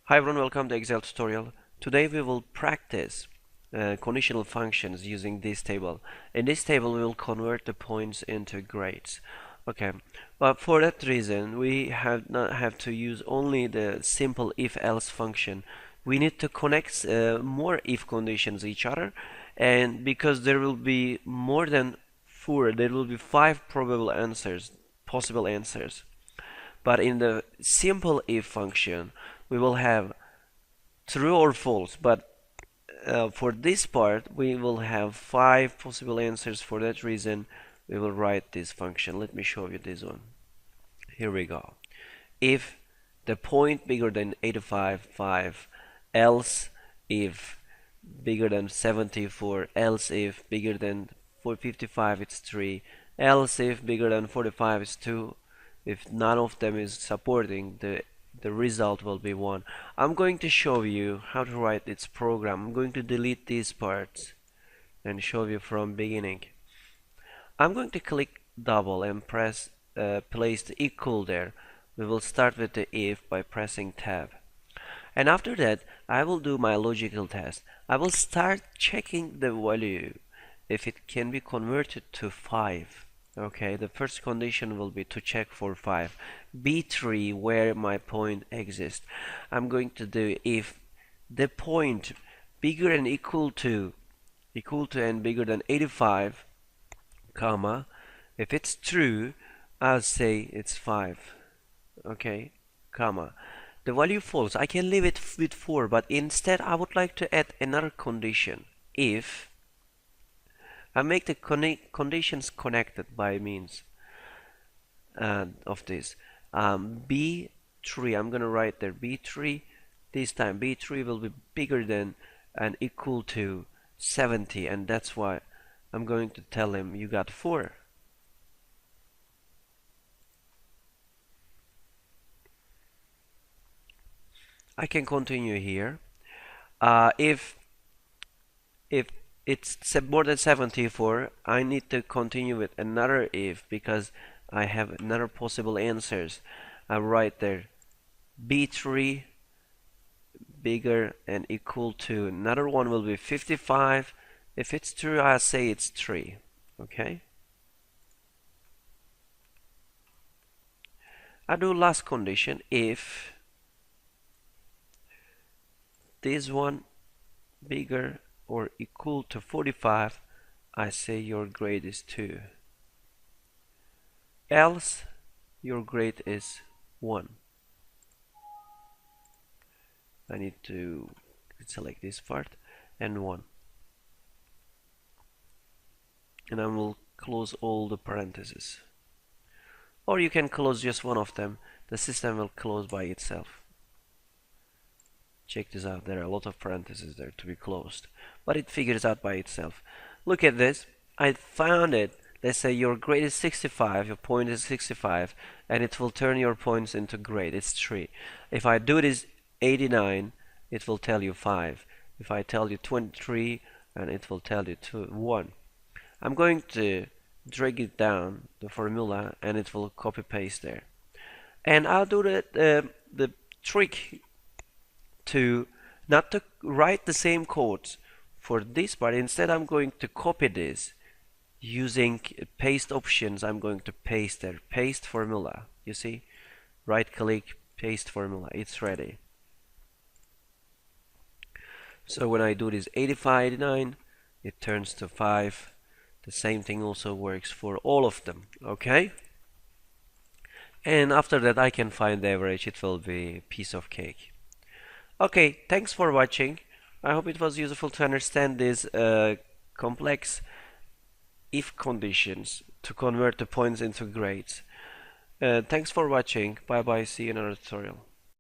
Hi everyone, welcome to Excel tutorial. Today we will practice conditional functions using this table. In this table we will convert the points into grades. Okay, but for that reason we not have to use only the simple if-else function. We need to connect more if conditions each other, and because there will be more than 4, there will be 5 probable answers, possible answers. But in the simple if function we will have true or false, but for this part we will have 5 possible answers. For that reason we will write this function. Let me show you this one. Here we go. If the point bigger than 85, 5, else if bigger than 74, else if bigger than 455, it's 3, else if bigger than 45 is 2. If none of them is supporting, the result will be 1. I'm going to show you how to write this program. I'm going to delete these parts and show you from beginning. I'm going to click double and press place the equal there. We will start with the if by pressing tab. And after that I will do my logical test. I will start checking the value if it can be converted to 5. Okay, the first condition will be to check for 5. B3 where my point exists. I'm going to do if the point bigger and equal to and bigger than 85, comma, if it's true I'll say it's 5. Okay, comma. The value false, I can leave it with 4, but instead I would like to add another condition. If I make the conditions connected by means of this B3, I'm gonna write there B3. This time B3 will be bigger than and equal to 70, and that's why I'm going to tell him you got 4. I can continue here. If it's more than 74, I need to continue with another if because I have another possible answers. I write there B3 bigger and equal to, another one will be 55. If it's true I say it's 3. Okay, I do last condition. If this one bigger or equal to 45, I say your grade is 2. Else your grade is 1. I need to select this part and 1. And I will close all the parentheses. Or you can close just one of them. The system will close by itself. Check this out, there are a lot of parentheses there to be closed, but it figures out by itself. Look at this, I found it. Let's say your grade is 65, your point is 65, and it will turn your points into grade. It's 3. If I do this 89, it will tell you 5. If I tell you 23, and it will tell you 1. I'm going to drag it down, the formula, and it will copy paste there. And I'll do the trick to not to write the same codes for this part. Instead I'm going to copy this using paste options. I'm going to paste there, paste formula. You see, right click, paste formula, it's ready. So when I do this 85, 89, it turns to 5. The same thing also works for all of them. Okay, and after that I can find the average. It will be a piece of cake. Okay, thanks for watching. I hope it was useful to understand these complex if conditions to convert the points into grades. Thanks for watching. Bye bye. See you in another tutorial.